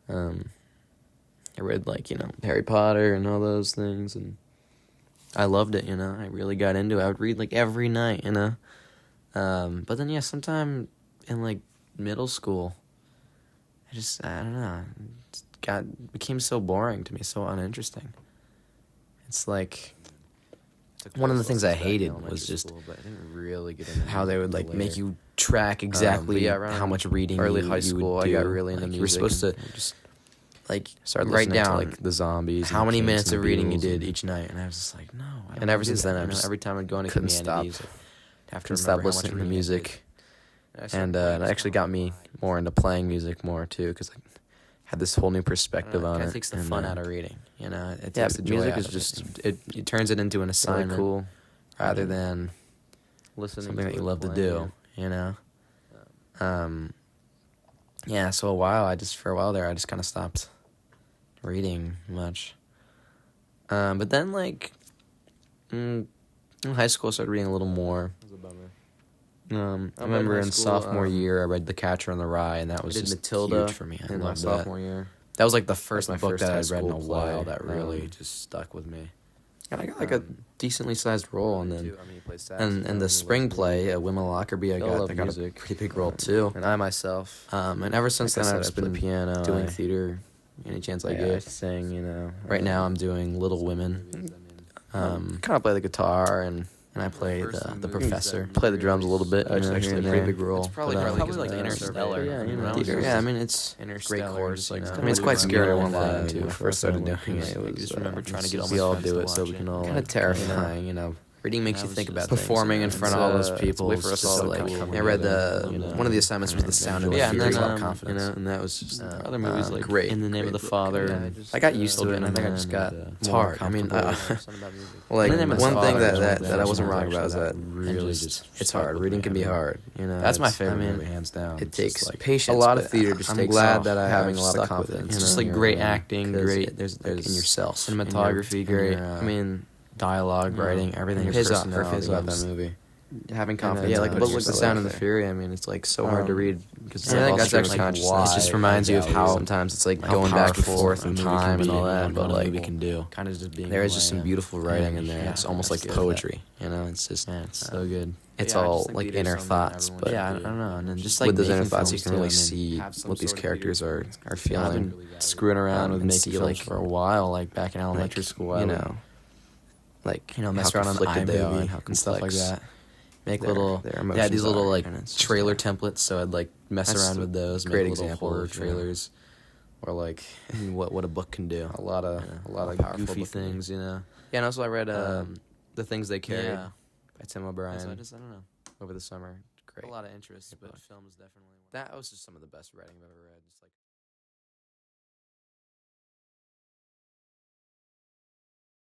I read, like, Harry Potter and all those things, and I loved it, I really got into it. I would read, like, every night, but then, sometime in, like, middle school, I don't know, became so boring to me, so uninteresting. It's like, one of the things I hated was just but I didn't really get into how they would, like, later. make you track exactly around how much reading early you high would school, do. I got really into Like, music. you were supposed to and just like started write listening down to, like, the Zombies, how and the many Kinks minutes and of the reading you Beatles, did and each night, and I was just like, no. I don't And ever wanna do since that, then, I just every time I'd go into couldn't stop. Communities, I'd have to couldn't remember stop how much listening to reading I music. did. And it actually got me more into playing music more too, because I had this whole new perspective on it. It takes the and, fun out of reading, It yeah, takes the joy music out is of just it turns it into an really assignment cool. rather than Listening something to that you it, love to playing do, So for a while there, I just kind of stopped reading much. But then, like, in high school, I started reading a little more. It was a bummer. I remember high in school, sophomore year, I read The Catcher in the Rye, and that was I did just Matilda huge for me. I in my loved sophomore that. year. That was like the first my book first that high I'd read in a school while play, that really just stuck with me. And I got like a decently sized role, and then and the spring play, Women Lockerbie, I got a pretty big role too. And I myself, And ever since like I then, said, I've just I play been the piano, doing I- theater any chance I I get. sing, Right now, I'm doing Little Women. kind of play the guitar and I play the professor. play the drums a little bit. Which is here actually a and pretty there. big role. It's probably like Interstellar. Yeah, when I was theater. just- Yeah, I mean it's Interstellar, great course. like, I mean it's quite scary at one point too. when I first started doing it. I just remember trying to get all we my all friends do to it so watch we can it. all Kind of like, terrifying. Reading makes you think about performing things, in front of all those it's people. a way is for us just all like to come I read together, one of the assignments was The Sound of Yeah, Fear. and then, About confidence. and that was just other movies like great. In the Name of the book. Father. Yeah, and I got used to it, and I think I just got it's more hard. I mean, comfortable. like In the Name of the one thing Father that is I one wasn't that wrong about is that really it's just hard. stuck with Reading me. can be hard. That's my It's- favorite I mean, movie, hands down. It It's takes just, like, patience. a lot of but theater just I'm takes glad off that I having have a lot of stuck with it. confidence It's in just like your great writing, acting, 'cause great. There's in yourself, cinematography, in your, great. I mean, dialogue, writing, everything. It Your pays off personality about that just movie. having confidence confidence. Yeah, like in book like The yourself. Sound of the Fury. I mean, it's like so hard to read because I think that's actually consciousness. It just reminds you of how sometimes it's like going back and forth in time and all that, but like we can do. kind of just being. There is just some beautiful writing in there. Yeah, It's almost that's like good. poetry. It's just It's so good. It's Yeah, I all just think like theater's inner something thoughts, everyone but should I do. don't know. And then just like With those inner making thoughts, you films can too, really I mean, see have some what these sort of characters theater are I've feeling. been Screwing around with and making see films like for a while, like back in elementary like, school. I would, like mess how around on conflicted they iMovie are, how and stuff like complex that. Make Their little, emotions these little are, like and it's just, trailer templates. So I'd like mess That's around with those. great Make little example horror of, trailers, or like what a book can do. a lot of Powerful goofy book can do. things. Yeah, and also I read The Things They Carried Yeah. by Tim O'Brien I don't know. over the summer. Great. A lot of interest, Good but book. film is definitely That was just some of the best writing I've ever read. Just like